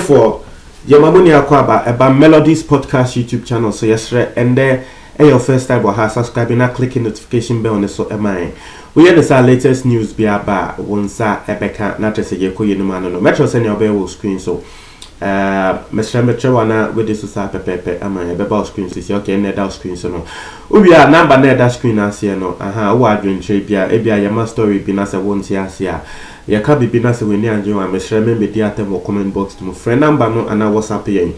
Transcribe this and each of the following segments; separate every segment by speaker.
Speaker 1: for Yamamuni Akwaba about Melodies Podcast YouTube channel. So yesterday and there your first time or subscribing and clicking notification bell on the so am I. We had this our latest news be about once Ebeka not as a yeko yinumano no metro send your bell screen so Mr. Metrowana with this pepe am I bell screen so okay net screen so no. We are number net screen as here no who doing tribia ebia yama story be as a once here. Ya ka bibi na se weni anjo a mesre me be dia tem comment box to mo friend number no ana WhatsApp yen.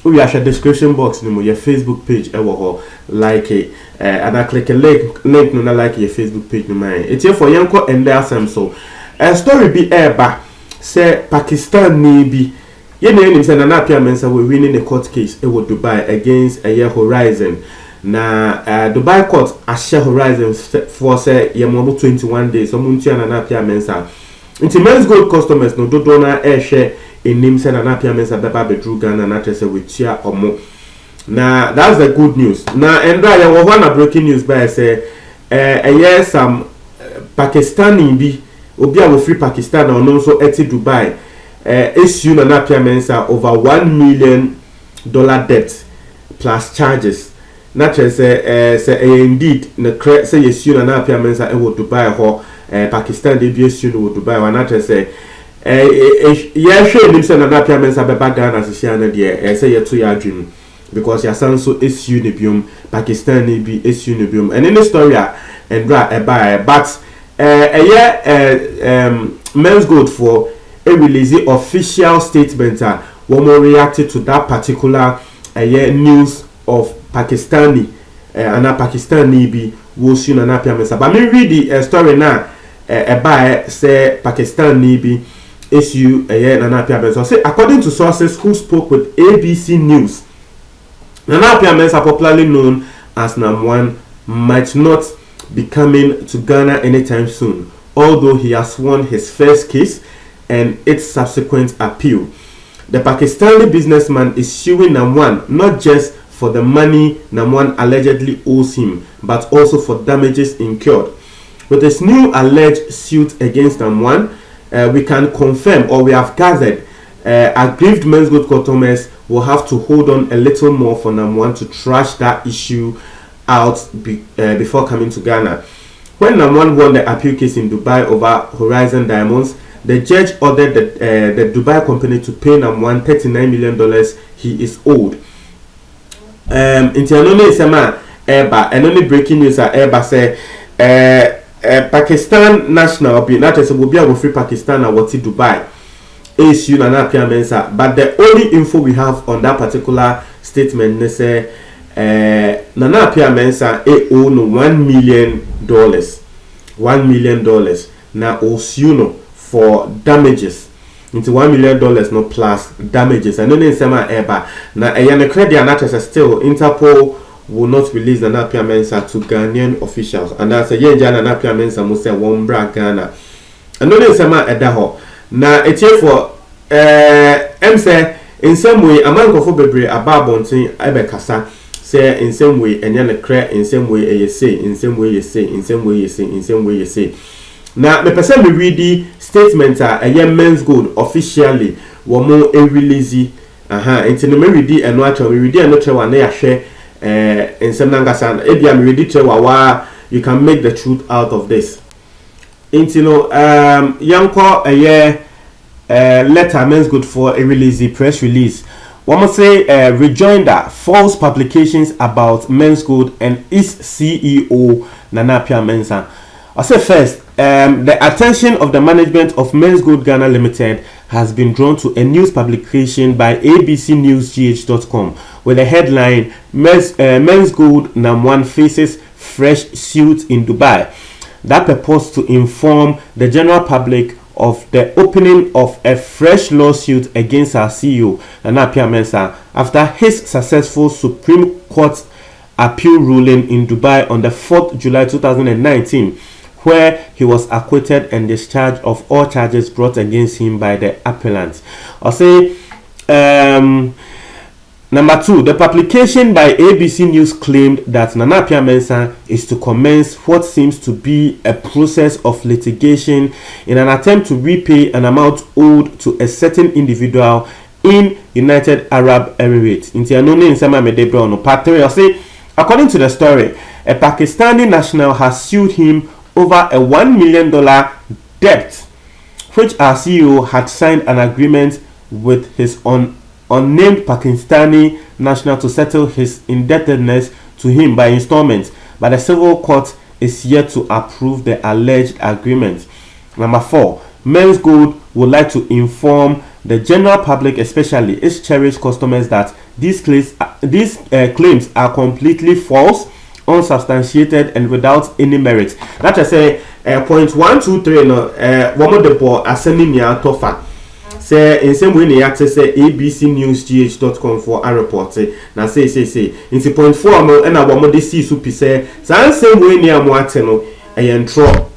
Speaker 1: We share description box no mo your Facebook page e wo ho like it and click a link no na like your Facebook page no man. It's here for yanko and there some so a story be ba say Pakistan ni bi ye na enim say na apia mensa we winning the court case e wo Dubai against a year Horizon na Dubai court a share Horizon for say ye mo 21 days so muntia na apia mensa. Inti Menzgold customers no do na share in name say na apia mensa beba bedru Ghana na tese we chia omo. Na that's the good news. Na endra ya wo na breaking news by say some Pakistani bi obi a wo free Pakistan na ono so eti Dubai issue na apia mensa over $1 million debt plus charges. Na tese say indeed na say issue na apia mensa e wo Dubai ho Pakistan they be issue no Dubai wana say yeah sure nim say na apia mensa beba Ghana sisia na de say yeto ya adwin because ya san so issue ne biom Pakistan ne bi issue ne biom and in the story and but Menzgold for a release official statement when we reacted to that particular news of Pakistani and Pakistani bi wo su na apia mensa but me read the story now say Pakistan ni bi issue na apia mensa say according to sources who spoke with ABC News na apia mensa popularly known as NAM1 might not be coming to Ghana anytime soon although he has won his first case and its subsequent appeal. The Pakistani businessman is suing NAM1 not just for the money NAM1 allegedly owes him but also for damages incurred. With this new alleged suit against NAM1, we can confirm or we have gathered aggrieved Menzgold customers will have to hold on a little more for NAM1 to trash that issue out before coming to Ghana. When NAM1 won the appeal case in Dubai over Horizon Diamonds, the judge ordered the Dubai company to pay NAM1 $39 million he is owed. Only breaking news say Pakistan national be not as will be able free Pakistan and what Dubai issue na apia mensa but the only info we have on that particular statement they say na apia mensa owe no $1 million $1 million na osuno for damages into $1 million no plus damages and only sema eba na na credit and still Interpol will not release the apia mensa to Ghanaian officials and that's a yenja na apia mensa mo say won bra Ghana and only sema edaho na etie for say in some way among of bebre ababontin ebekasa say in some way enya na cre in some way you say in some way you say in some way you say in some way you say na me person me read the statement Menzgold officially wo mo release enti no me read the eno acho me read eno tre wa na ya hwe in some nangasa ebia me read tre wa you can make the truth out of this enti no yanko letter Menzgold for a release press release one must say rejoinder false publications about Menzgold and its CEO Apia Mensa. I say first the attention of the management of Menzgold Ghana Limited has been drawn to a news publication by abcnewsgh.com with the headline Menzgold NAM1 faces fresh suit in Dubai that purports to inform the general public of the opening of a fresh lawsuit against our CEO Apia Mensa after his successful Supreme Court appeal ruling in Dubai on the 4th July 2019 where he was acquitted and discharged of all charges brought against him by the appellant. I say number 2, the publication by ABC News claimed that Apia Mensa is to commence what seems to be a process of litigation in an attempt to repay an amount owed to a certain individual in United Arab Emirates. Inti anone insema me debra no part 3 say according to the story, a Pakistani national has sued him over a $1 million debt, which our CEO had signed an agreement with his unnamed Pakistani national to settle his indebtedness to him by installments, but the civil court is yet to approve the alleged agreement. Number 4, Menzgold would like to inform the general public, especially its cherished customers, that these claims are completely false, unsubstantiated, and without any merit. That I say, point 1, 2, 3, no, one of the board ascending near Tofa. Say in same way they access abcnewsgh.com for a report. Now say in point 4 no and one more see supi say same way near Moateno a intro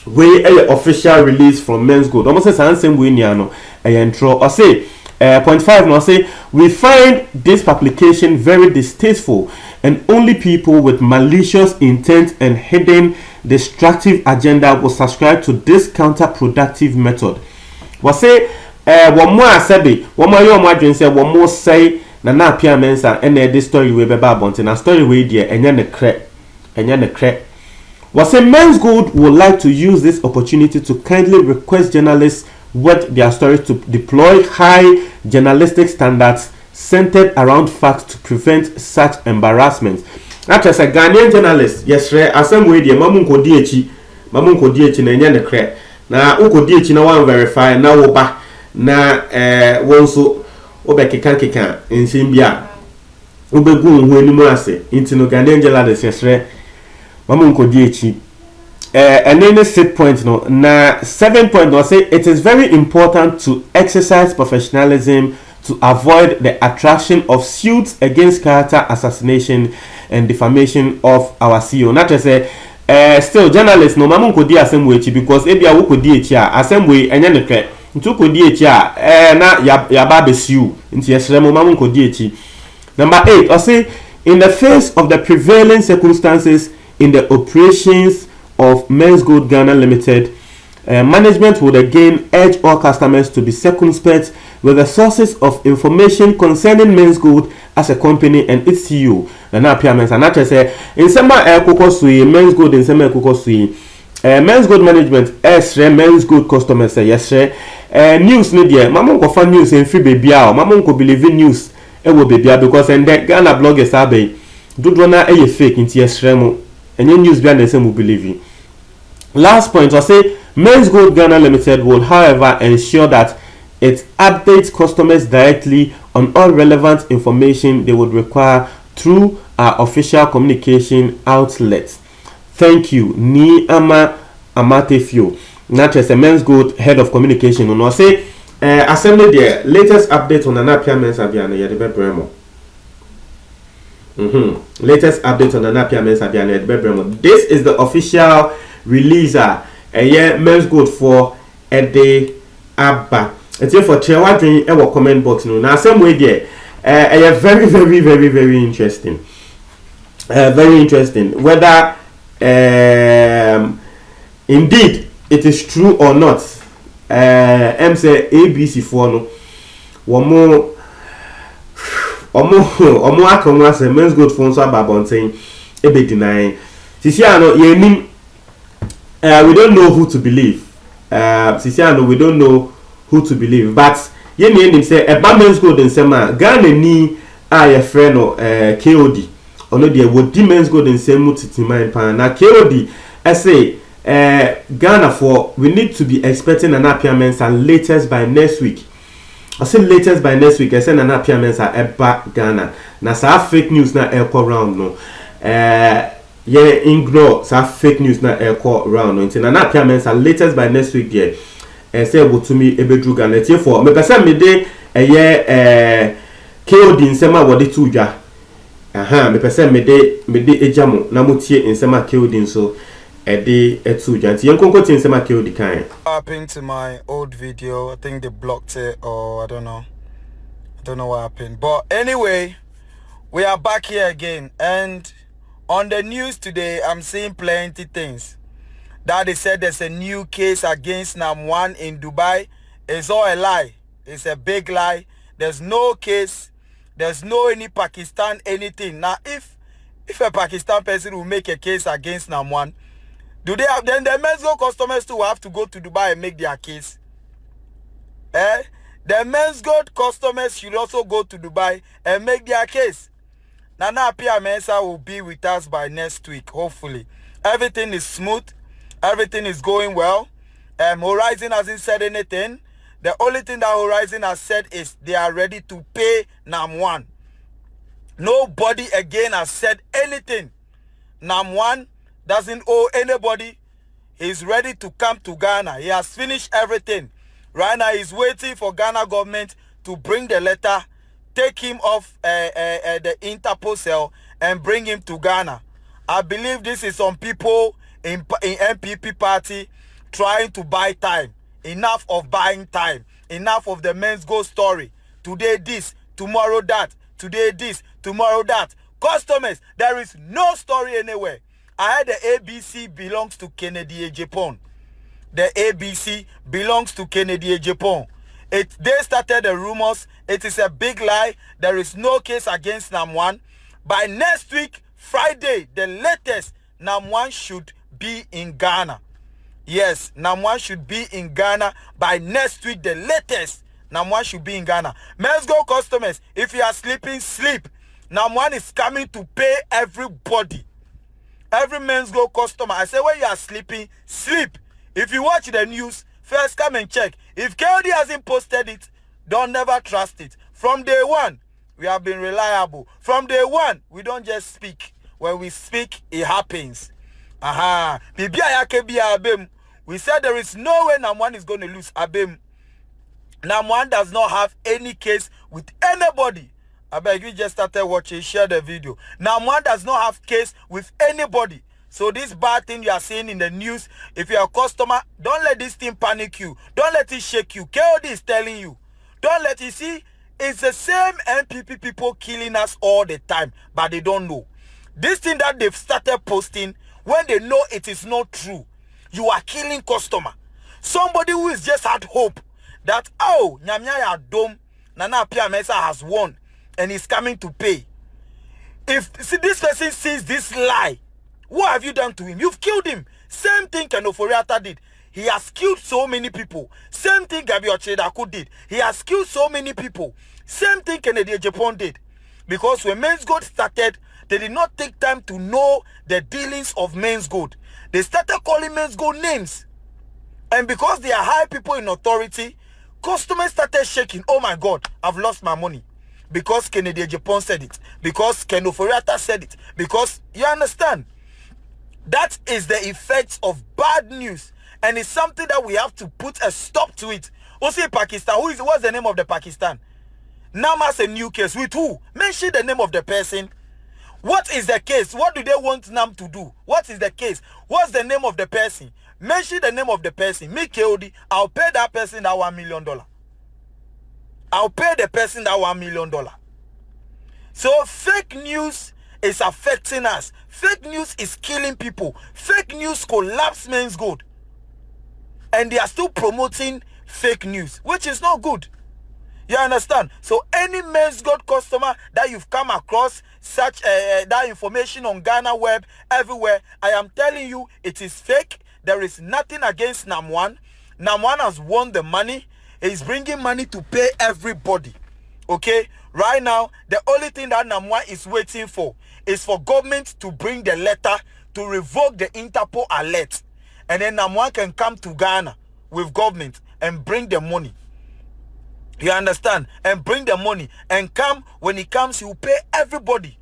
Speaker 1: way official release from Menzgold. Almost say same way near no a intro or say point 5 no say we find this publication very distasteful and only people with malicious intent and hidden destructive agenda will subscribe to this counterproductive method. Was say one more sabi one more you more say one more say na apia mensa and this story we be babonte na story we there enya ne crack was say Menzgold would like to use this opportunity to kindly request journalists with their stories to deploy high journalistic standards centered around facts to prevent such embarrassment. After a Ghanaian journalist yesterday asem we there mamun ko di echi na enya ne crack na uko di echi na wan verify na wo ba na wonso obekeka nsem bia obegu hu animu ase intino Ghanaian journalist yesterday mamun ko di echi and then the 6 point no na 7 point no say it is very important to exercise professionalism to avoid the attraction of suits against character assassination and defamation of our CEO. Not to say still journalists no mamun ko di asem we echi because ebia wo ko di echi a asem we enya ne kre ntu ko di echi a na ya ba be siu nti yesre mo mamun ko di echi. Number 8 I say in the face of the prevailing circumstances in the operations of Menzgold Ghana Limited, management would again urge all customers to be circumspect with the sources of information concerning Menzgold as a company and its CEO. Na appearance and that say in sema kokosui Menzgold in sema kokosui Menzgold management esre Menzgold customers say yes news ni there mamon ko fan news en free baby a mamon ko believe news e wo baby because and the Ghana bloggers abe dodo na e fake nti esre mo enye news bia na say mo believe. Last point I say Menzgold Ghana Limited will however ensure that it updates customers directly on all relevant information they would require through our official communication outlets. Thank you. Ni Amatefio. Not as a Menzgold head of communication. No say assembly the latest update on an appearance abiana yedebe bremo. Latest update on an appearance abiana yedebe bremo. This is the official releaser Menzgold for a day abba. It's here for Chewa Dream our comment box no. Now some way there very interesting. Very interesting. Whether indeed it is true or not. M say ABC4 no. One more akonwa say Menzgold phone so about saying e be denying. Sisia no ye we don't know who to believe. Sisia no we don't know who to believe, but ye him say a Menzgold in sema Ghana ni a ye friend no KOD ono de wo di Menzgold in sema titiman pan na KOD say Ghana for we need to be expecting an appearance and latest by next week. I say latest by next week I say an appearance at back Ghana na sa fake news na echo round no ye ignore sa fake news na echo round no until an appearance and latest by next week there say able to me ebedru Ghana tie for me pese me de KOD nsema wode tu dwa me pese me de ejamo na mutie nsema KOD nso ede etu dwa tie nkonko tie nsema KOD kan
Speaker 2: happened to my old video. I think they blocked it or I don't know what happened, but anyway we are back here again, and on the news today I'm seeing plenty things that they said there's a new case against NAM1 in Dubai. It's all a lie. It's a big lie. There's no case. There's no any Pakistan anything. Now, if a Pakistan person will make a case against NAM1, do they have, then the Menzgold customers too will have to go to Dubai and make their case? The Menzgold customers should also go to Dubai and make their case. Nana Apia Mensah will be with us by next week, hopefully. Everything is smooth. Everything is going well. Horizon hasn't said anything. The only thing that Horizon has said is they are ready to pay NAM1. Nobody again has said anything. NAM1 doesn't owe anybody. He's ready to come to Ghana. He has finished everything. Right now, he's waiting for Ghana government to bring the letter, take him off the Interpol cell, and bring him to Ghana. I believe this is some people in MPP party trying to buy time. Enough of buying time. Enough of the Menzgold story. Today this, tomorrow that. Today this, tomorrow that. Customers, there is no story anywhere. I heard the ABC belongs to Kennedy Japan. The ABC belongs to Kennedy Japan. They started the rumors. It is a big lie. There is no case against NAM1. By next week, Friday, the latest, NAM1 should be in Ghana. Yes, NAM1 should be in Ghana by next week, the latest. NAM1 should be in Ghana. Menzgold customers, if you are sleeping, sleep. NAM1 is coming to pay everybody. Every Menzgold customer. I say when you are sleeping, sleep. If you watch the news, first come and check. If KOD hasn't posted it, don't never trust it. From day one, we have been reliable. From day one, we don't just speak. When we speak, it happens. We said there is no way NAM1 is going to lose. Abem. NAM1 does not have any case with anybody. I beg you just started watching, share the video. NAM1 does not have case with anybody. So this bad thing you are seeing in the news, if you are a customer, don't let this thing panic you. Don't let it shake you. KOD is telling you. Don't let it see. It's the same MPP people killing us all the time, but they don't know. This thing that they've started posting, when they know it is not true, you are killing customer. Somebody who is just had hope that, oh, Nyamya Dom, Nana Apia Mensah has won and is coming to pay. If this person sees this lie, what have you done to him? You've killed him. Same thing Kenoforiata did. He has killed so many people. Same thing Gabi Ochedaku did. He has killed so many people. Same thing Kennedy Japan did. Because when Menzgold started, they did not take time to know the dealings of Menzgold. They started calling Menzgold names. And because they are high people in authority, customers started shaking. Oh my God, I've lost my money. Because Kennedy Japan said it. Because Kenoforiata said it. Because, you understand? That is the effects of bad news. And it's something that we have to put a stop to it. Also Pakistan, what's the name of the Pakistan? NAM has a new case. With who? Mention the name of the person. What is the case? What do they want NAM to do? What is the case? What's the name of the person? Mention the name of the person. Me KOD, I'll pay that person that $1 million. I'll pay the person that $1 million. So fake news is affecting us. Fake news is killing people. Fake news collapse Menzgold. And they are still promoting fake news, which is not good. You understand? So any Menzgold customer that you've come across such that information on Ghana web, everywhere, I am telling you, it is fake. There is nothing against NAM1. NAM1 has won the money. He's bringing money to pay everybody. Okay? Right now, the only thing that NAM1 is waiting for is for government to bring the letter to revoke the Interpol alert. And then NAM1 can come to Ghana with government and bring the money. You understand? And bring the money. And come, when he comes, he will pay everybody.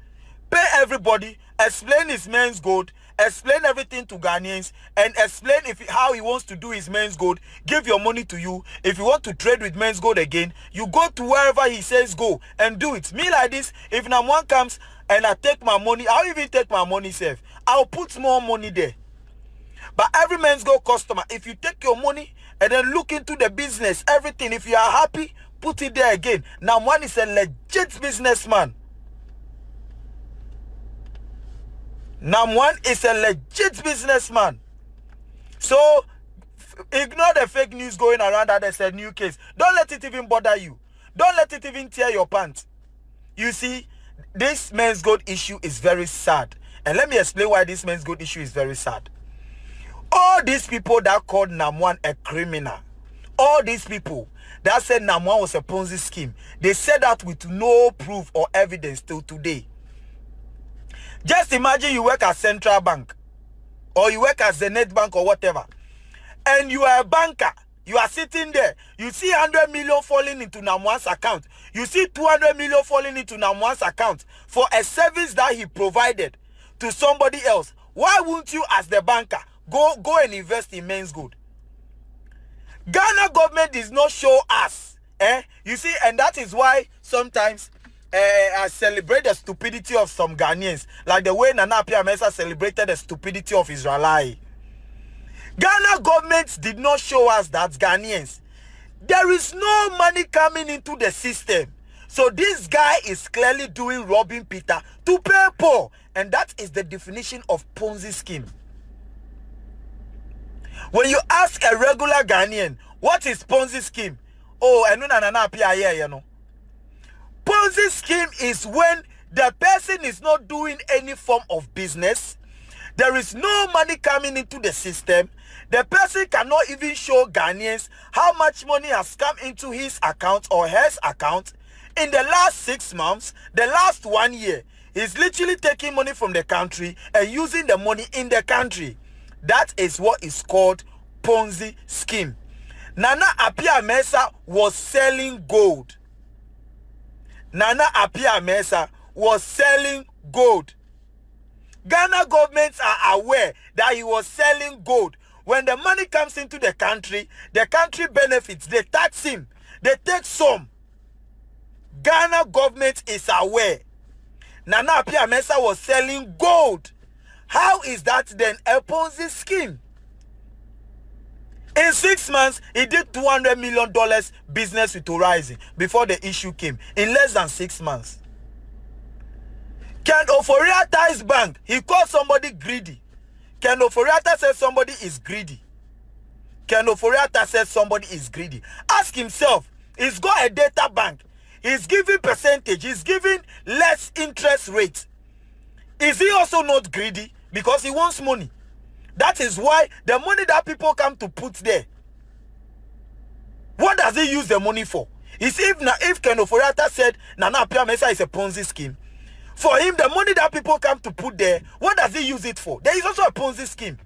Speaker 2: Pay everybody. Explain his Menzgold. Explain everything to Ghanaians. And explain how he wants to do his Menzgold. Give your money to you. If you want to trade with Menzgold again, you go to wherever he says go and do it. Me like this, if NAM1 comes and I take my money, I'll even take my money safe. I'll put more money there. But every Menzgold customer, if you take your money and then look into the business, everything, if you are happy, put it there again. NAM1 is a legit businessman. NAM1 is a legit businessman. So, ignore the fake news going around that there's a new case. Don't let it even bother you. Don't let it even tear your pants. You see, this Menzgold issue is very sad. And let me explain why this Menzgold issue is very sad. All these people that called NAM1 a criminal, all these people that said NAM1 was a Ponzi scheme, they said that with no proof or evidence till today. Just imagine you work at Central Bank, or you work at Zenith Bank or whatever, and you are a banker. You are sitting there. You see 100 million falling into NAM1's account. You see 200 million falling into NAM1's account for a service that he provided to somebody else. Why wouldn't you, as the banker, go and invest in Menzgold? Ghana government does not show us. You see, and that is why sometimes I celebrate the stupidity of some Ghanaians, like the way Nana Appiah-Mensah celebrated the stupidity of Israeli. Ghana government did not show us that, Ghanaians. There is no money coming into the system. So this guy is clearly doing robbing Peter to pay Paul. And that is the definition of Ponzi scheme. When you ask a regular Ghanaian, what is Ponzi scheme? Oh, I know Nana Appiah, you know. Ponzi scheme is when the person is not doing any form of business. There is no money coming into the system. The person cannot even show Ghanaians how much money has come into his account or her account in the last 6 months, the last 1 year. He's literally taking money from the country and using the money in the country. That is what is called Ponzi scheme. Nana Appiah-Mensah was selling gold. Nana Appiah-Mensah was selling gold. Ghana governments are aware that he was selling gold. When the money comes into the country benefits. They tax him. They take some. Ghana government is aware. Nana Appiah-Mensah was selling gold. How is that then a Ponzi scheme? In 6 months, he did $200 million business with Horizon before the issue came. In less than 6 months. Ken Ofori-Attah's bank, he called somebody greedy. Ken Ofori-Attah said somebody is greedy. Ken Ofori-Attah said somebody is greedy. Ask himself, he's got a data bank. He's giving percentage. He's giving less interest rate. Is he also not greedy? Because he wants money. That is why the money that people come to put there, what does he use the money for? If Ken Ofori-Attah said Nana Appiah-Mensah is a Ponzi scheme, for him, the money that people come to put there, what does he use it for? There is also a Ponzi scheme.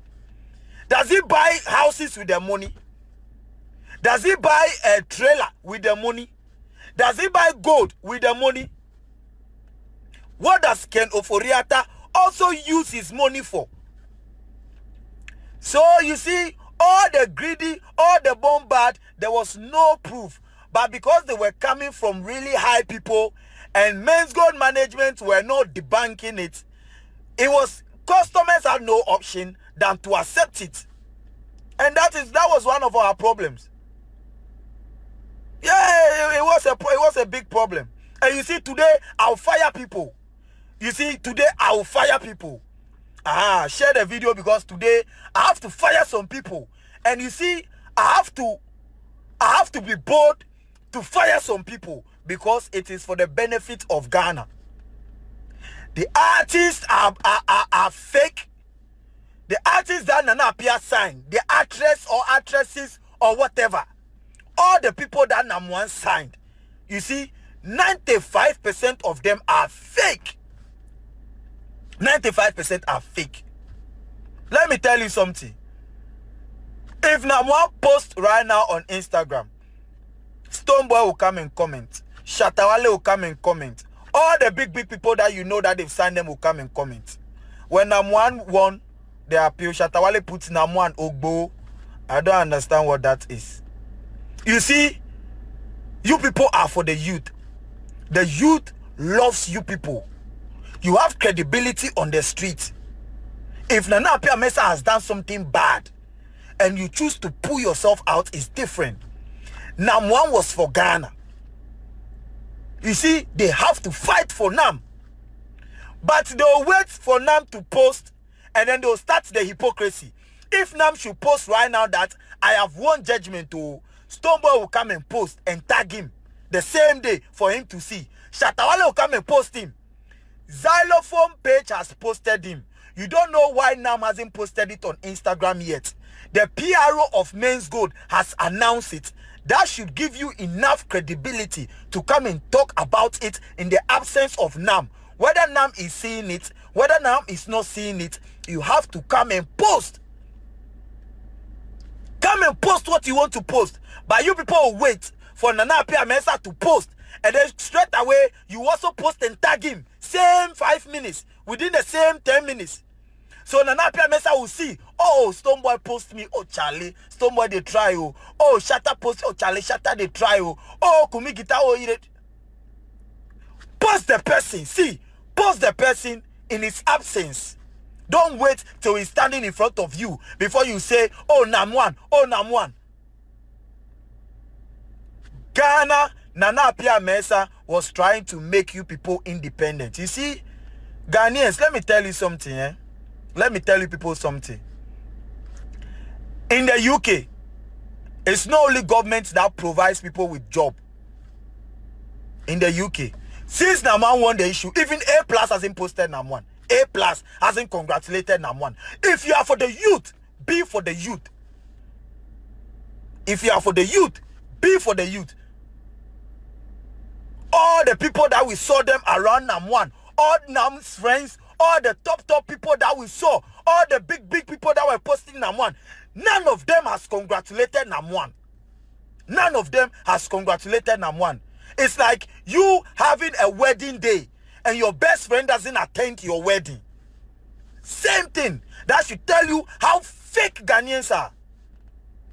Speaker 2: Does he buy houses with the money? Does he buy a trailer with the money? Does he buy gold with the money? What does Ken Ofori-Attah also use his money for? So you see, all the greedy, all the bombard, there was no proof. But because they were coming from really high people, and Menzgold management were not debunking it, customers had no option than to accept it. And that was one of our problems. Yeah, it was a big problem. And you see, today I'll fire people. Share the video, because today I have to fire some people. And you see, I have to be bold to fire some people, because it is for the benefit of Ghana. The artists are fake. The artists that Nana Appiah signed, the actress or actresses or whatever, all the people that NAM1 signed, you see, 95% of them are fake. 95% are fake. Let me tell you something. If NAM1 posts right now on Instagram, Stoneboy will come and comment. Shatawale will come and comment. All the big people that you know that they've signed them will come and comment. When NAM1 won the appeal, Shatawale puts NAM1 Ogbo. I don't understand what that is. You see, you people are for the youth. The youth loves you people. You have credibility on the street. If Nana Appiah-Mensah has done something bad and you choose to pull yourself out, it's different. NAM1 was for Ghana. You see, they have to fight for NAM. But they'll wait for NAM to post, and then they'll start the hypocrisy. If NAM should post right now that I have won judgment, to Stoneboy will come and post and tag him. the same day for him to see. Shatawale will come and post him. Xylophone page has posted him. You don't know why NAM hasn't posted it on Instagram yet. The PRO of Menzgold has announced it. That should give you enough credibility to come and talk about it in the absence of NAM. Whether NAM is seeing it, whether NAM is not seeing it, you have to come and post. Come and post what you want to post. But you people will wait for Nana Appiah-Mensah to post. And then straight away, you also post and tag him. Same 5 minutes. Within the same 10 minutes. So Nana Appiah-Mensah will see, oh, Stonebwoy post me, oh, Charlie, Stonebwoy they try, oh, Shatta post, oh, Charlie, Shatta they try, oh, Kumi Guitar, oh, it. Post the person, see, post the person in his absence. Don't wait till he's standing in front of you before you say, oh, NAM1, oh, NAM1. Ghana, Nana Appiah-Mensah was trying to make you people independent. You see, Ghanaians, let me tell you something, Let me tell you people something. In the UK, it's not only government that provides people with job. In the UK, since NAM1 won the issue, even A+ hasn't posted NAM1. A+ hasn't congratulated NAM1. If you are for the youth, be for the youth. If you are for the youth, be for the youth. All the people that we saw them around NAM1, all NAM's friends, all the top people that we saw, all the big people that were posting NAM1, none of them has congratulated NAM1. None of them has congratulated NAM1. It's like you having a wedding day and your best friend doesn't attend your wedding. Same thing. That should tell you how fake Ghanaians are.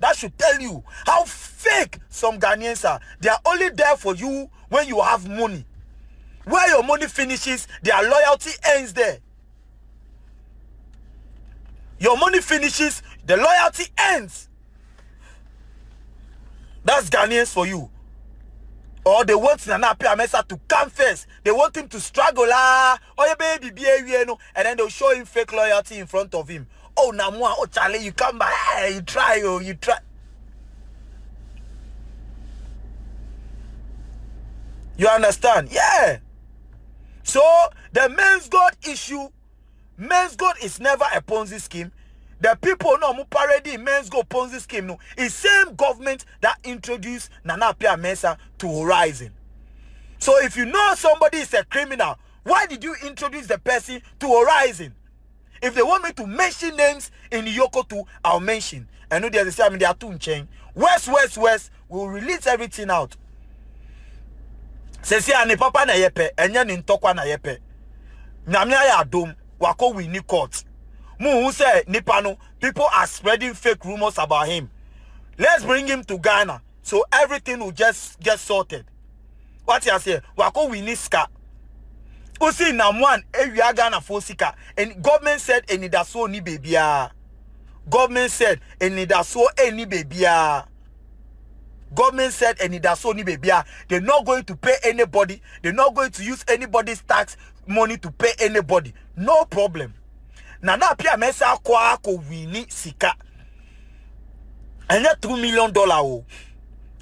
Speaker 2: That should tell you how fake some Ghanaians are. They are only there for you when you have money. Where your money finishes, their loyalty ends there. Your money finishes, the loyalty ends. That's Ghanaians for you. Or they want Nana Appiah-Mensah to come first. They want him to struggle. Oh, yeah, baby, and then they'll show him fake loyalty in front of him. Oh, NAM1, oh, Charlie, you come back. Hey, you try, you try. You understand? Yeah. So, the Menzgold issue, Menzgold is never a Ponzi scheme. The people no mu parody Menzgold Ponzi scheme no. It's same government that introduced Nana Appiah-Mensah to Horizon. So if you know somebody is a criminal, why did you introduce the person to Horizon? If they want me to mention names in Yoko too, I'll mention. I know there's a say, they are too chain. West, we'll release everything out. Sesi ani papa na yepe, enye ni ntokwa na yepe. Nyamia ya adom, wako wini court. Mu who say Nipano, people are spreading fake rumors about him. Let's bring him to Ghana so everything will just get sorted. What you say? Wako wini ska. Usi NAM1 area Ghana for sika. And government said any da so ni baby. Government said any da so any baby. Government said any da so ni baby. They're not going to pay anybody. They're not going to use anybody's tax money to pay anybody. No problem. Nana Appiah-Mensah kwa ko wini sika. Enye $2 million o.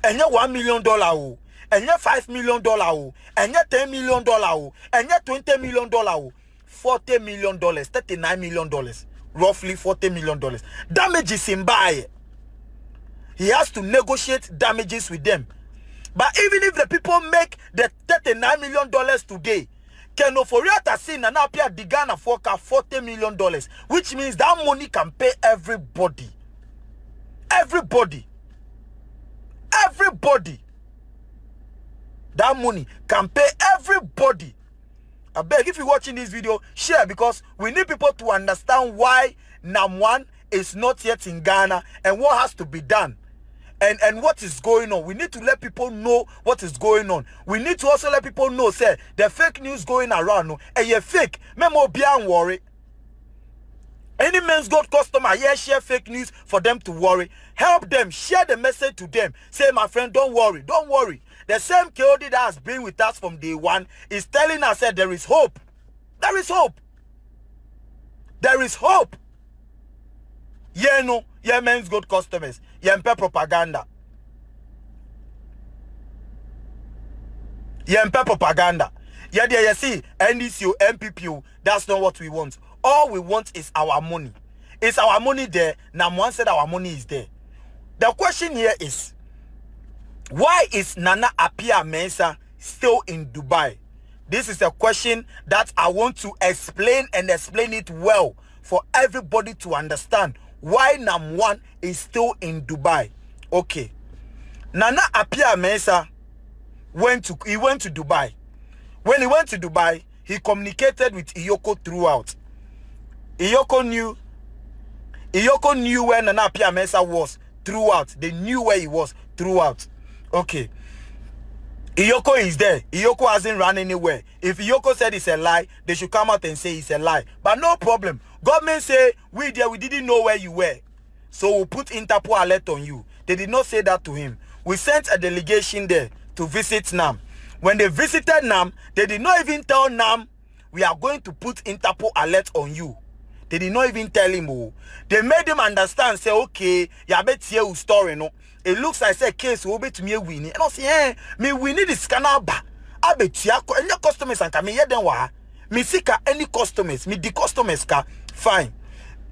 Speaker 2: Enye $1 million o. Enye $5 million o. Enye $10 million o. Enye $20 million o. $40 million, $39 million. Roughly $40 million. Damages in buy. He has to negotiate damages with them. But even if the people make the $39 million today, Ken Oforiatta see Nana Appiah the Ghana for $40 million, which means that money can pay everybody. Everybody. That money can pay everybody. I beg, if you're watching this video, share, because we need people to understand why NAM1 is not yet in Ghana and what has to be done. And what is going on. We need to let people know what is going on. We need to also let people know, say, the fake news going around, no, and you're fake. Memo be and worry. Any Menzgold customer, yeah, share fake news for them to worry. Help them, share the message to them. Say, my friend, don't worry, don't worry. The same KOD that has been with us from day one is telling us that there is hope. There is hope. There is hope. Yeah, no, yeah, Menzgold customers. Yeah, propaganda. Yempe propaganda. Yeah, there you see, NDCO, MPPO, that's not what we want. All we want is our money. Is our money there? NAM1 said our money is there. The question here is, why is Nana Apia Mensah still in Dubai? This is a question that I want to explain and explain it well for everybody to understand why NAM1 is still in Dubai. Okay. Nana Apia Mensah went to Dubai. When he went to Dubai, he communicated with Iyoko throughout. Iyoko knew where Nana Apia Mensah was throughout. They knew where he was throughout. Okay. Iyoko is there. Iyoko hasn't run anywhere. If Iyoko said it's a lie, they should come out and say it's a lie. But no problem. Government say, we didn't know where you were. So we'll put Interpol alert on you. They did not say that to him. We sent a delegation there to visit NAM. When they visited NAM, they did not even tell NAM, we are going to put Interpol alert on you. They did not even tell him. Oh. They made him understand, say, okay, you bet you story, no. It looks like a case will be to me winning. And I say, me winning this scanner ba. I bet you any customers and come here then wa. Me seek any customers, me the customers ka fine.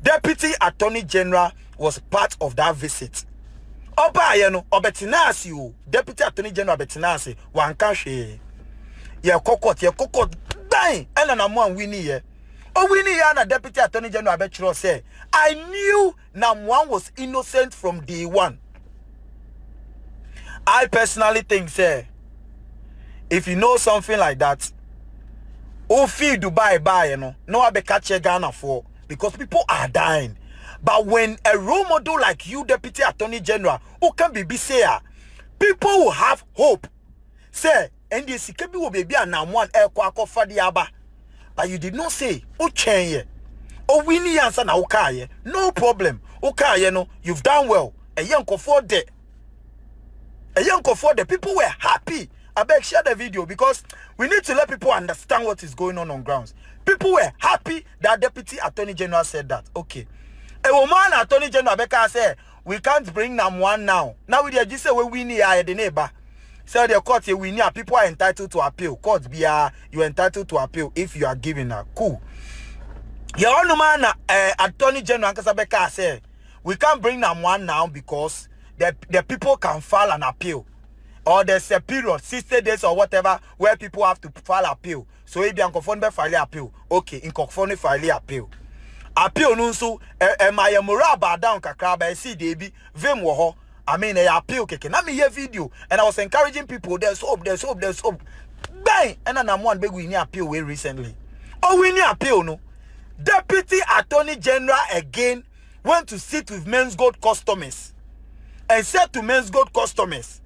Speaker 2: Deputy Attorney General was part of that visit. Oba yeno obetinasi you. Deputy Attorney General betinasi wan kashe. Ye kokot dying. And NAM1 winning ye. Oh, winning ye na Deputy Attorney General betro say, I knew NAM1 was innocent from day one. I personally think, say, if you know something like that, Ofi Dubai buy, you know, no I be catch Ghana for, because people are dying. But when a role model like you, Deputy Attorney General, who can be say, people will have hope. Say, NDC can be a NAM1 air kwako fadiaba. But you did not say, oh change. Oh winnie answer na okay. No problem. Okay, no, you've done well. A young for that. A young for the people were happy. I beg share the video because we need to let people understand what is going on grounds. People were happy that Deputy Attorney General said that. Okay. A woman Attorney General Becca said, we can't bring NAM1 now. Now we just say we need the neighbor. So the court say we need people are entitled to appeal. Court be you are entitled to appeal if you are given a cool. Your own man Attorney General Becca said, we can't bring NAM1 now because the people can file an appeal. Or there's a period, 60 days or whatever, where people have to file appeal. So if they are conformed file appeal, okay, in conforming file appeal. Appeal nunsu, my moraba down kakraba, see debi, vim woho. I mean, I appeal keke. Now me hear video, and I was encouraging people, there's hope. Bang! And then I'm one big we need appeal way recently. Oh, we need appeal, no? Deputy Attorney General again went to sit with Menzgold customers and said to Menzgold customers,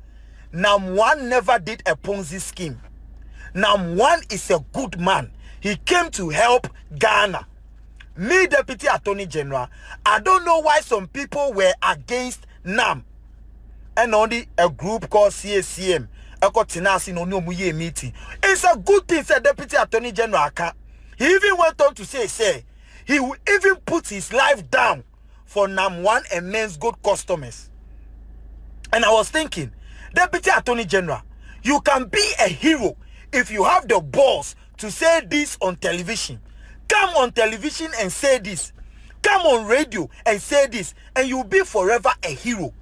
Speaker 2: NAM1 never did a Ponzi scheme. NAM1 is a good man. He came to help Ghana. Me, Deputy Attorney General, I don't know why some people were against NAM. And only a group called CACM. Meeting. It's a good thing, said Deputy Attorney General. He even went on to say, he will even put his life down for NAM1 and Menzgold customers. And I was thinking, Deputy Attorney General, you can be a hero if you have the balls to say this on television. Come on television and say this. Come on radio and say this. And you'll be forever a hero.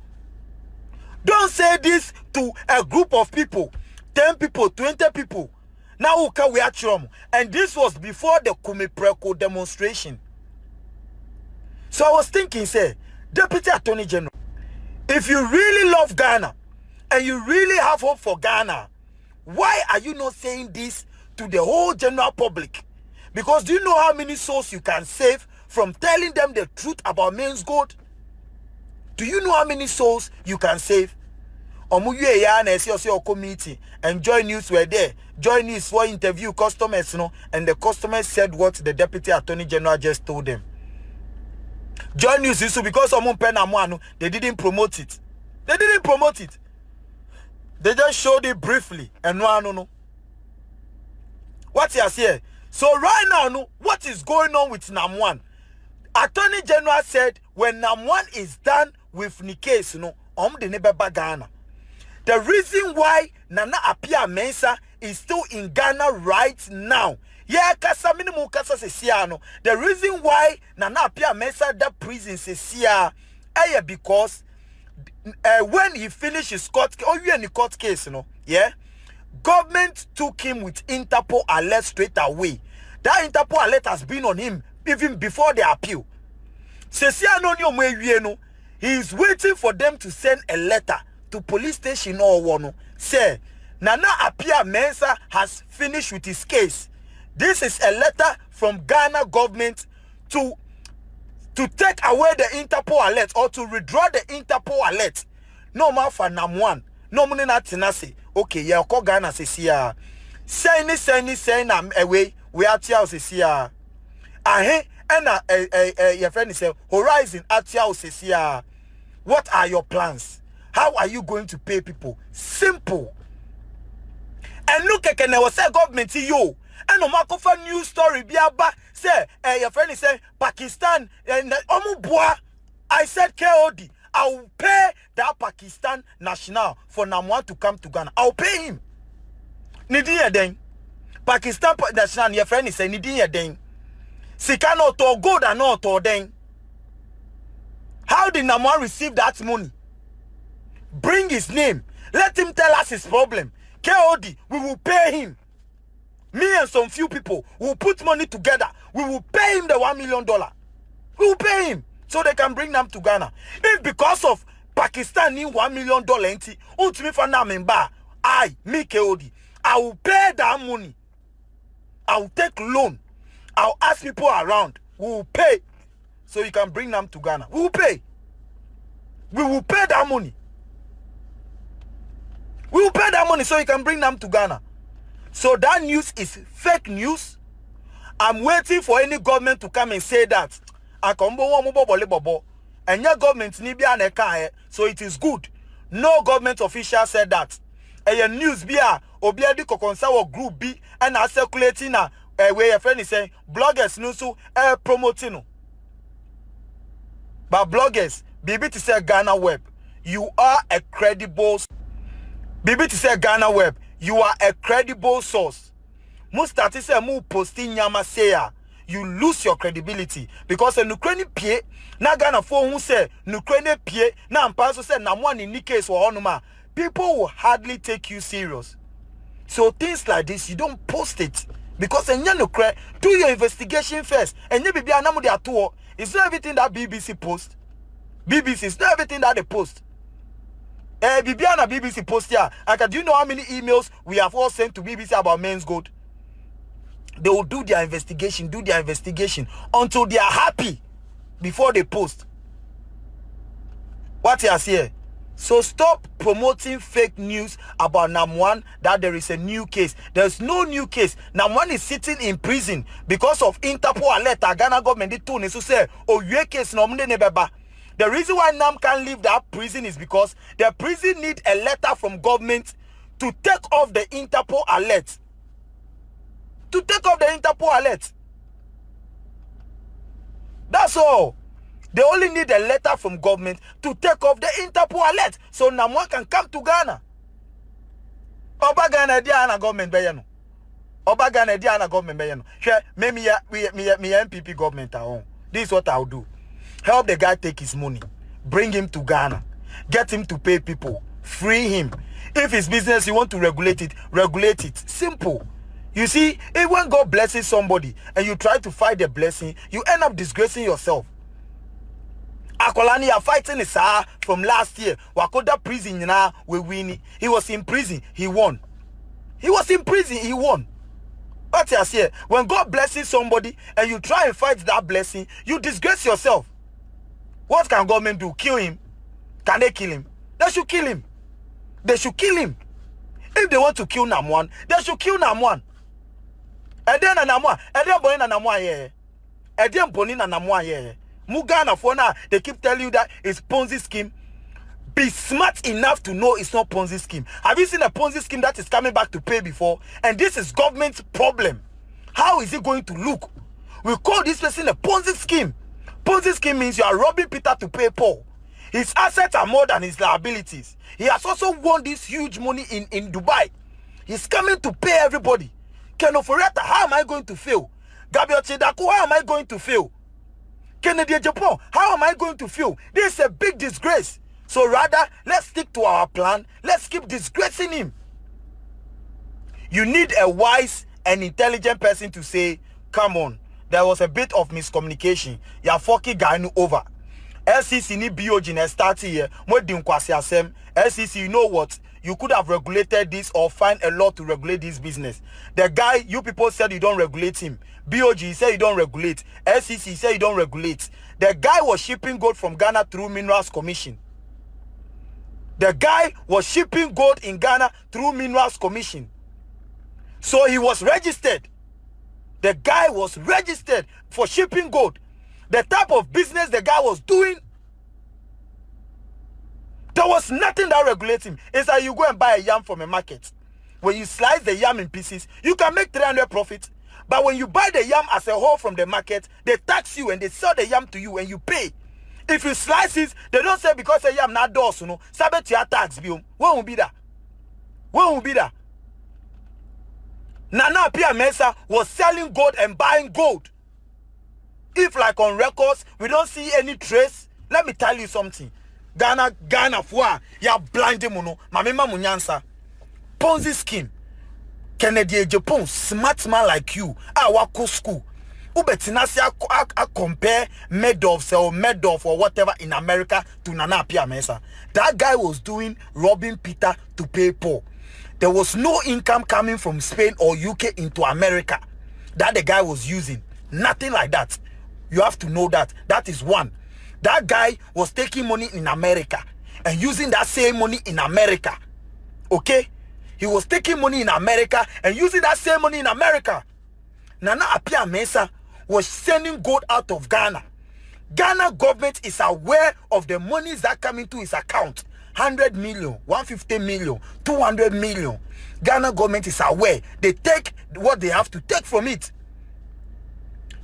Speaker 2: Don't say this to a group of people. 10 people, 20 people. Now we are chum. And this was before the Kumipreko demonstration. So I was thinking, say, Deputy Attorney General, if you really love Ghana, and you really have hope for Ghana, why are you not saying this to the whole general public? Because do you know how many souls you can save from telling them the truth about Menzgold? Do you know how many souls you can save? Committee and Joy News were there. Joy News for interview customers, and the customers said what the Deputy Attorney General just told them. Joy News is because they didn't promote it. They didn't promote it. They just showed it briefly. And no. What's here? So right now, what is going on with NAM1? Attorney General said when NAM1 is done with the case, the neighbor Ghana. The reason why Nana Apia Mensah is still in Ghana right now. Yeah, kasa minimum kasa sesiano. The reason why Nana Apia Mensah that prison sesia, because when he finished his court, court case, government took him with Interpol alert straight away. That Interpol alert has been on him even before the appeal. Sesiano no, he is waiting for them to send a letter to police station or one. Say, Nana Apia Mensah has finished with his case. This is a letter from Ghana government to take away the Interpol alert or to withdraw the Interpol alert. No more for NAM1. No money not tenacity. Okay, yeah, call Ghana says here. Say away. We are here says here. Your friend say Horizon at here says here. What are your plans? How are you going to pay people? Simple. And look at the was government you. And no matter for news story be about say your friend is saying Pakistan and I said KOD. I will pay that Pakistan national for NAM1 to come to Ghana. I'll pay him. Nidiya den. Pakistan national your friend is saying Nidiya den. Sikano to gold and not to den. How did NAM1 receive that money? Bring his name. Let him tell us his problem. KOD, we will pay him. Me and some few people will put money together. We will pay him the $1 million. We will pay him so they can bring them to Ghana. If because of Pakistan need $1 million, ultimately for Namemba, me KOD, I will pay that money. I will take loan. I'll ask people around. We will pay so you can bring them to Ghana. We will pay. We will pay that money. We will pay that money so you can bring them to Ghana. So that news is fake news. I'm waiting for any government to come and say that. And your government so it is good. No government official said that. And your news be obiadi kokonsa group B and are circulating where your friend is saying bloggers nusu promoting. But bloggers, Bibi to say Ghana Web, you are a credible. Bibi to say Ghana Web, you are a credible source. Mustati say mu posting nyama say you lose your credibility because a Ukrainian pie na Ghana for who say Ukrainian pie na ampanso say NAM1 in case or onuma. People will hardly take you serious. So things like this you don't post it because do your investigation first. And you be anamu de atuo. It's not everything that BBC post. BBC is not everything that they post. Bibiana BBC post here. Do you know how many emails we have all sent to BBC about Menzgold? They will do their investigation until they are happy before they post. What you here? So stop promoting fake news about NAM1 that there is a new case. There's no new case. NAM1 is sitting in prison because of Interpol alert. Ghana government did tune so say, oh, your case no nebeba. The reason why NAM can't leave that prison is because the prison need a letter from government to take off the Interpol alert. To take off the Interpol alert. That's all. They only need a letter from government to take off the Interpol alert so NAM1 can come to Ghana. Oba Ghana Diana government bayano. Oba Ghana Diana government bayano. Me MPP government at home. This is what I'll do. Help the guy take his money. Bring him to Ghana. Get him to pay people. Free him. If his business, you want to regulate it, regulate it. Simple. You see, if when God blesses somebody and you try to fight the blessing, you end up disgracing yourself. Akolani are fighting is from last year. Wakoda prison now we win. He was in prison, he won. He was in prison, he won. But yes, here, when God blesses somebody and you try and fight that blessing, you disgrace yourself. What can government do? Kill him? Can they kill him? They should kill him. They should kill him. If they want to kill NAM1, they should kill NAM1. And then NAM1, and then boy NAM1 here. And then boy NAM1 here. Mugana for now, they keep telling you that it's Ponzi scheme. Be smart enough to know it's not Ponzi scheme. Have you seen a Ponzi scheme that is coming back to pay before? And this is government's problem. How is it going to look? We call this person a Ponzi scheme. Ponzi scheme means you are robbing Peter to pay Paul. His assets are more than his liabilities. He has also won this huge money in Dubai. He's coming to pay everybody. Ken Oforiatta, how am I going to fail? Gabriel Chidaku, how am I going to fail? Kennedy Japan, how am I going to fail? This is a big disgrace. So rather, let's stick to our plan. Let's keep disgracing him. You need a wise and intelligent person to say, come on, there was a bit of miscommunication. You're fucking guy over. LCC ni BOG na start here. LCC, you know what? You could have regulated this or find a law to regulate this business. The guy, you people said you don't regulate him. BOG said you don't regulate. LCC said you don't regulate. The guy was shipping gold from Ghana through Minerals Commission. The guy was shipping gold in Ghana through Minerals Commission. So he was registered. The guy was registered for shipping gold. The type of business the guy was doing, there was nothing that regulates him. It's like you go and buy a yam from a market. When you slice the yam in pieces, you can make 300 profit. But when you buy the yam as a whole from the market, they tax you and they sell the yam to you and you pay. If you slice it, they don't say because the yam not does, you know, sabet your tax bill. What will be that? What will be that? Nana Apia Mensah was selling gold and buying gold. If like on records, we don't see any trace, let me tell you something. Ghana fwa ya blind mono mamema munyansa Ponzi scheme. Kennedy Japan smart man like you wako school ubetinasi a compare Madoff or Madoff or whatever in America to Nana Apia Mensah. That guy was doing robbing Peter to pay Paul. There was no income coming from Spain or UK into America that the guy was using. Nothing like that. You have to know that. That is one. That guy was taking money in America and using that same money in America. Okay? He was taking money in America and using that same money in America. Nana Apia Mensah was sending gold out of Ghana. Ghana government is aware of the monies that come into his account. 100 million, 150 million, 200 million. Ghana government is aware. They take what they have to take from it.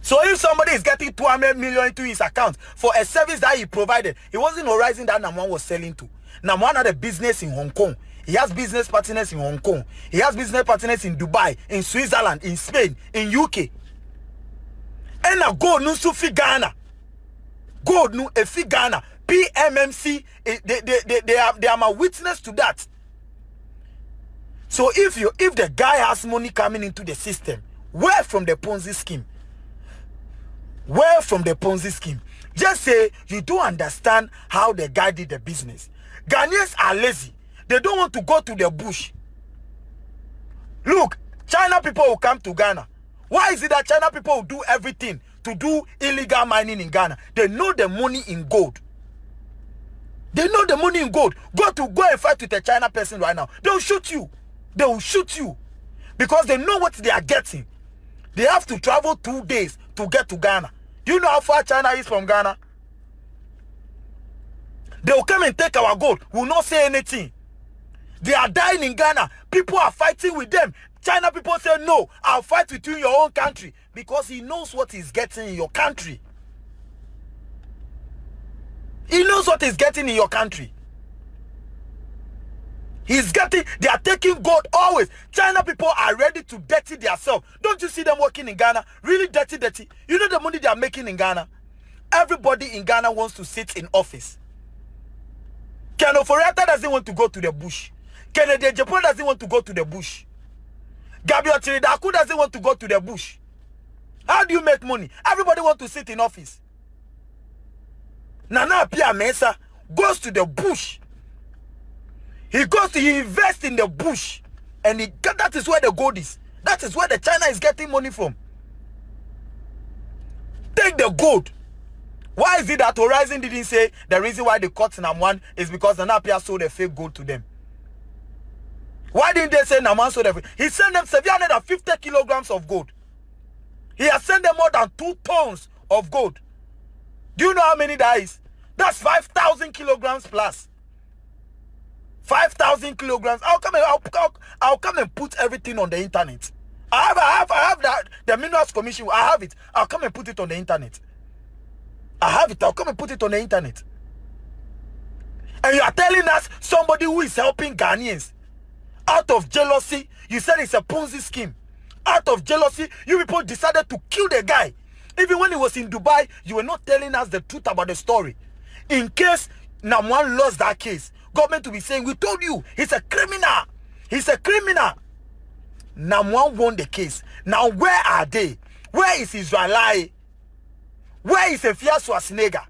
Speaker 2: So if somebody is getting 200 million into his account for a service that he provided, it wasn't Horizon that NAM1 was selling to. NAM1 had a business in Hong Kong. He has business partners in Hong Kong. He has business partners in Dubai, in Switzerland, in Spain, in UK. And now gold no sufi Ghana. Gold no efi Ghana. PMMC, they are my witness to that. So if the guy has money coming into the system, where from the Ponzi scheme? Where from the Ponzi scheme? Just say you don't understand how the guy did the business. Ghanaians are lazy. They don't want to go to the bush. Look, China people will come to Ghana. Why is it that China people will do everything to do illegal mining in Ghana? They know the money in gold. They know the money in gold. Go and fight with a China person right now. They will shoot you. They will shoot you. Because they know what they are getting. They have to travel 2 days to get to Ghana. Do you know how far China is from Ghana? They will come and take our gold. We will not say anything. They are dying in Ghana. People are fighting with them. China people say, no, I'll fight with you in your own country. Because he knows what he's getting in your country. He knows what he's getting in your country. They are taking gold always. China people are ready to dirty themselves. Don't you see them working in Ghana? Really dirty. You know the money they are making in Ghana? Everybody in Ghana wants to sit in office. Ken Oforiatta doesn't want to go to the bush. Kennedy Japan doesn't want to go to the bush. Gabriel Chidaku doesn't want to go to the bush. How do you make money? Everybody wants to sit in office. Nana Apia Mensah goes to the bush. He invests in the bush. And that is where the gold is. That is where the China is getting money from. Take the gold. Why is it that Horizon didn't say the reason why they caught NAM1 is because Nana Apia sold a fake gold to them? Why didn't they say NAM1 sold a fake? He sent them 750 kilograms of gold. He has sent them more than 2 tons of gold. Do you know how many that is? That's 5,000 kilograms plus. 5,000 kilograms. I'll come and put everything on the internet. I have that, the Minerals Commission. I have it. I'll come and put it on the internet. I have it. I'll come and put it on the internet. And you are telling us somebody who is helping Ghanaians out of jealousy. You said it's a Ponzi scheme. Out of jealousy, you people decided to kill the guy. Even when he was in Dubai, you were not telling us the truth about the story. In case NAM1 lost that case, government will be saying, we told you, he's a criminal. He's a criminal. NAM1 won the case. Now where are they? Where is Israeli? Where is Efia Schwarzenegger?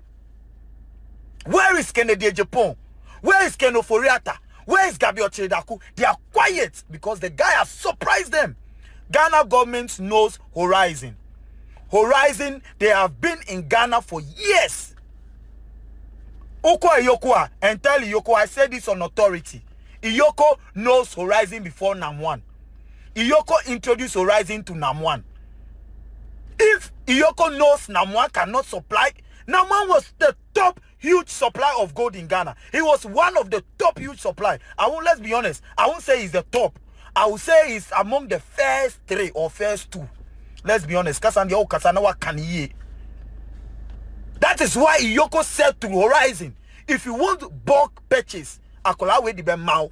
Speaker 2: Where is Kennedy Japan? Where is Ken Oforiatta? Where is Gabriel Chedaku? They are quiet because the guy has surprised them. Ghana government knows Horizon. Horizon, they have been in Ghana for years. Oko Iyoko, and tell Iyoko, I said this on authority. Iyoko knows Horizon before NAM1. Iyoko introduced Horizon to NAM1. If Iyoko knows NAM1 cannot supply, NAM1 was the top huge supply of gold in Ghana. He was one of the top huge supply. Let's be honest, I won't say he's the top. I will say he's among the first 3 or first 2. Let's be honest. That is why Iyoko said to Horizon, if you want bulk purchase, Akola the Mao.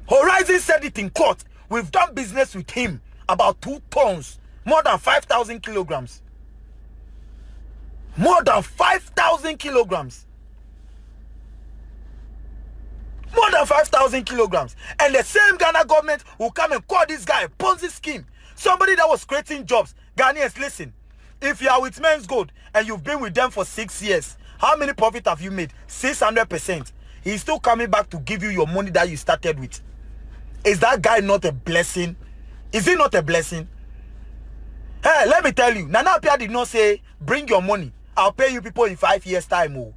Speaker 2: Horizon said it in court. We've done business with him about 2 tons, more than 5,000 kilograms. More than 5,000 kilograms. More than 5,000 kilograms. And the same Ghana government will come and call this guy a Ponzi scheme. Somebody that was creating jobs. Ghanaians, listen. If you are with Menzgold and you've been with them for 6 years, how many profit have you made? 600%. He's still coming back to give you your money that you started with. Is that guy not a blessing? Is he not a blessing? Hey, let me tell you. Nana Apia did not say, bring your money. I'll pay you people in 5 years' time. Oh.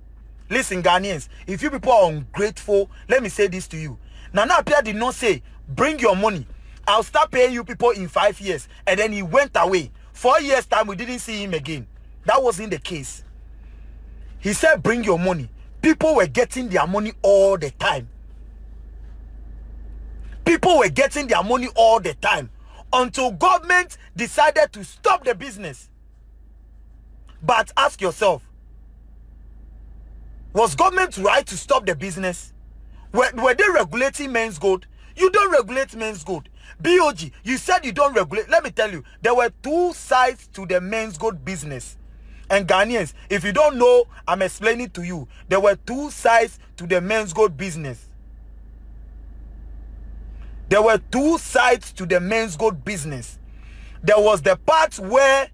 Speaker 2: Listen, Ghanaians, if you people are ungrateful, let me say this to you. Nana Apia did not say, bring your money. I'll start paying you people in 5 years. And then he went away. 4 years' time, we didn't see him again. That wasn't the case. He said, bring your money. People were getting their money all the time. People were getting their money all the time. Until government decided to stop the business. But ask yourself, was government right to stop the business? Were they regulating Menzgold? You don't regulate Menzgold. BOG, you said you don't regulate. Let me tell you, there were 2 sides to the Menzgold business. And Ghanaians, if you don't know, I'm explaining to you. There were 2 sides to the Menzgold business. There were 2 sides to the Menzgold business. There was the part where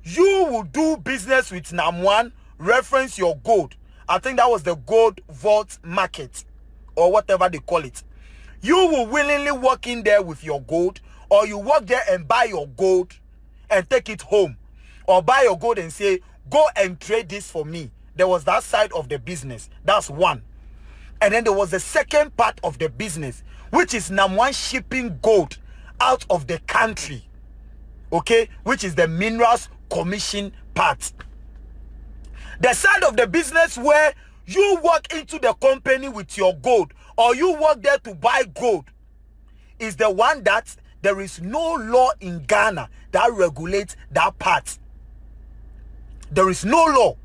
Speaker 2: you will do business with NAM1, reference your gold. I think that was the gold vault market or whatever they call it. You will willingly walk in there with your gold, or you walk there and buy your gold and take it home, or buy your gold and say, go and trade this for me. There was that side of the business. That's one. And then there was the second part of the business, which is NAM1 shipping gold out of the country. Okay, which is the minerals commission part. The side of the business where you walk into the company with your gold, or you walk there to buy gold, is the one that there is no law in Ghana that regulates that part. There is no law.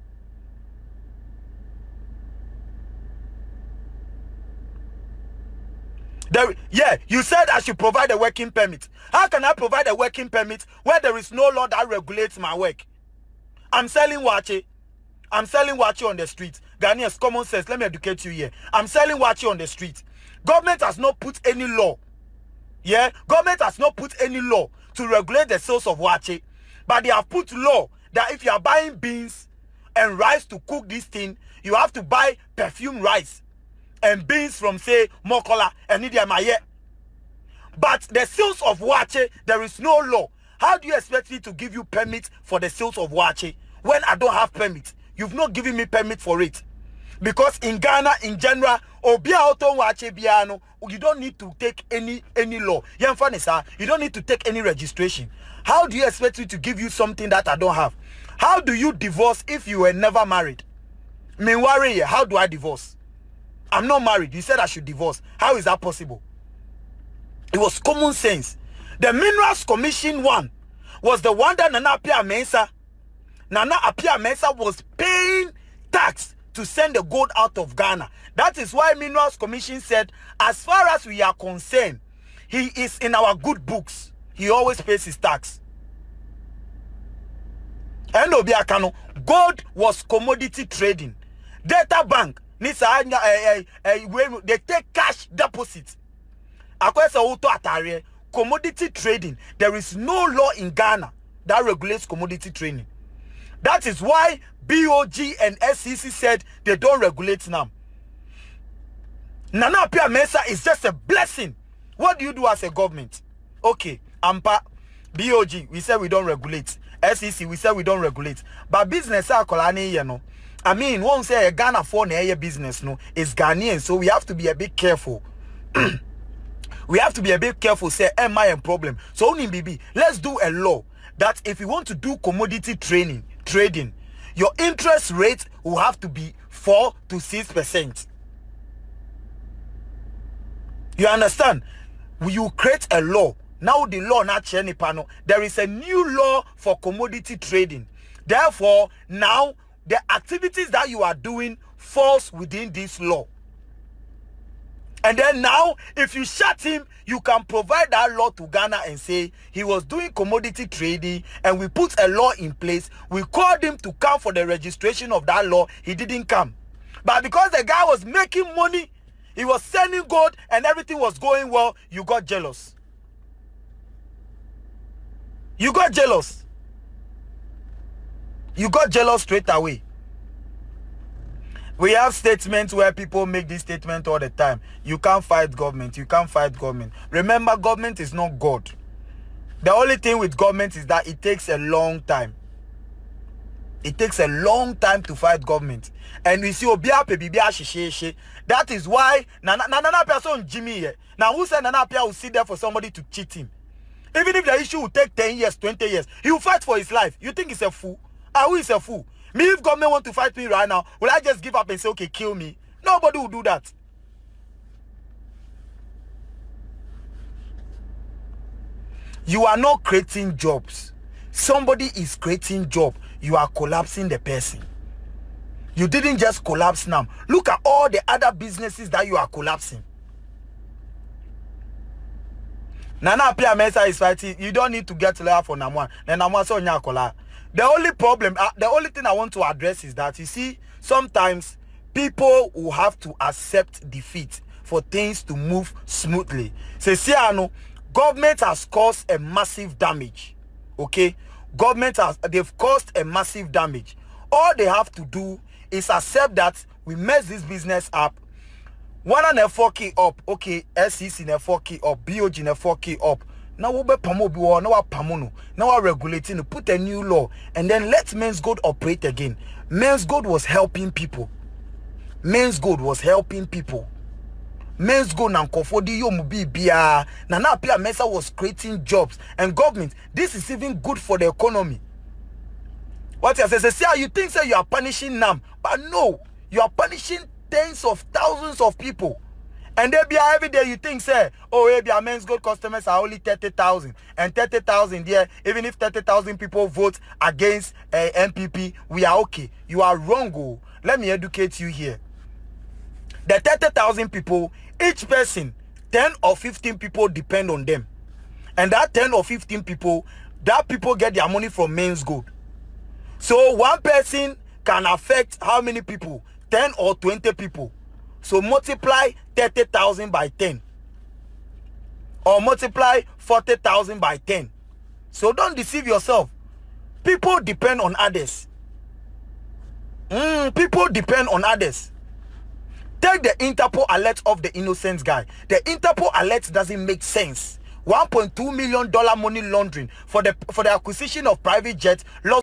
Speaker 2: Yeah, you said I should provide a working permit. How can I provide a working permit where there is no law that regulates my work? I'm selling wache. I'm selling wache on the street. Ghanaians, common sense. Let me educate you here. I'm selling wache on the street. Government has not put any law. Yeah, government has not put any law to regulate the sales of wache. But they have put law that if you are buying beans and rice to cook this thing, you have to buy perfume rice and beans from, say, Mokola and Nidiamaye. But the sales of wache, there is no law. How do you expect me to give you permit for the sales of wache when I don't have permit? You've not given me permit for it. Because in Ghana, in general, you don't need to take any law. You don't need to take any registration. How do you expect me to give you something that I don't have? How do you divorce if you were never married? How do I divorce? I'm not married. You said I should divorce. How is that possible? It was common sense. The Minerals Commission one was the one that Nana Apia Mensah was paying tax to send the gold out of Ghana. That is why Minerals Commission said, as far as we are concerned, he is in our good books. He always pays his tax. And Obiakano, gold was commodity trading. Data bank, they take cash deposits. Commodity trading. There is no law in Ghana that regulates commodity trading. That is why BOG and SEC said they don't regulate NAM. Nana Apia Mensah is just a blessing. What do you do as a government? Okay, AMPA, BOG, we said we don't regulate. SEC, we said we don't regulate. But business are you know. I mean, one say a Ghana for a business, no, is Ghanaian, so we have to be a bit careful. We have to be a bit careful, say, am I a problem? So only BB, let's do a law that if you want to do commodity trading, your interest rate will have to be 4 to 6%. You understand? You create a law. Now the law not change panel. There is a new law for commodity trading. Therefore, now the activities that you are doing falls within this law. And then now, if you shut him, you can provide that law to Ghana and say he was doing commodity trading and we put a law in place. We called him to come for the registration of that law. He didn't come. But because the guy was making money, he was selling gold and everything was going well, you got jealous. You got jealous. You got jealous straight away. We have statements where people make this statement all the time. You can't fight government. You can't fight government. Remember, government is not God. The only thing with government is that it takes a long time. It takes a long time to fight government. And we see that is why Nana person Jimmy here. Now who said Nana Pia will sit there for somebody to cheat him? Even if the issue will take 10 years, 20 years, he will fight for his life. You think he's a fool? Who is a fool? Me, if government want to fight me right now, will I just give up and say, okay, kill me? Nobody will do that. You are not creating jobs. Somebody is creating job. You are collapsing the person. You didn't just collapse now. Look at all the other businesses that you are collapsing. Nana Apia Mensah is fighting. You don't need to get lawyer for NAM1. Then NAM1 so nyakola. The only problem, the only thing I want to address is that, you see, sometimes people will have to accept defeat for things to move smoothly. Say, government has caused a massive damage. Okay? They've caused a massive damage. All they have to do is accept that we mess this business up. One and a 4K up. Okay, SEC in a 4K up. BOG in a 4K up. Now we now regulating, put a new law, and then let Menzgold operate again. Menzgold was helping people. Menzgold was helping people. Menzgold and Kofodi Yomubi Bia. Nana Apia Mensah was creating jobs and government. This is even good for the economy. What I say, you think say you are punishing NAM, but no, you are punishing tens of thousands of people. And they be every day you think say, oh, maybe our Menzgold customers are only 30,000. And 30,000 there, even if 30,000 people vote against MPP, we are okay. You are wrong. Oh. Let me educate you here. The 30,000 people, each person, 10 or 15 people depend on them. And that 10 or 15 people, that people get their money from Menzgold. So one person can affect how many people? 10 or 20 people. So multiply 30,000 by 10. Or multiply 40,000 by 10. So don't deceive yourself. People depend on others. People depend on others. Take the Interpol alert of the innocent guy. The Interpol alert doesn't make sense. $1.2 million money laundering for the acquisition of private jets.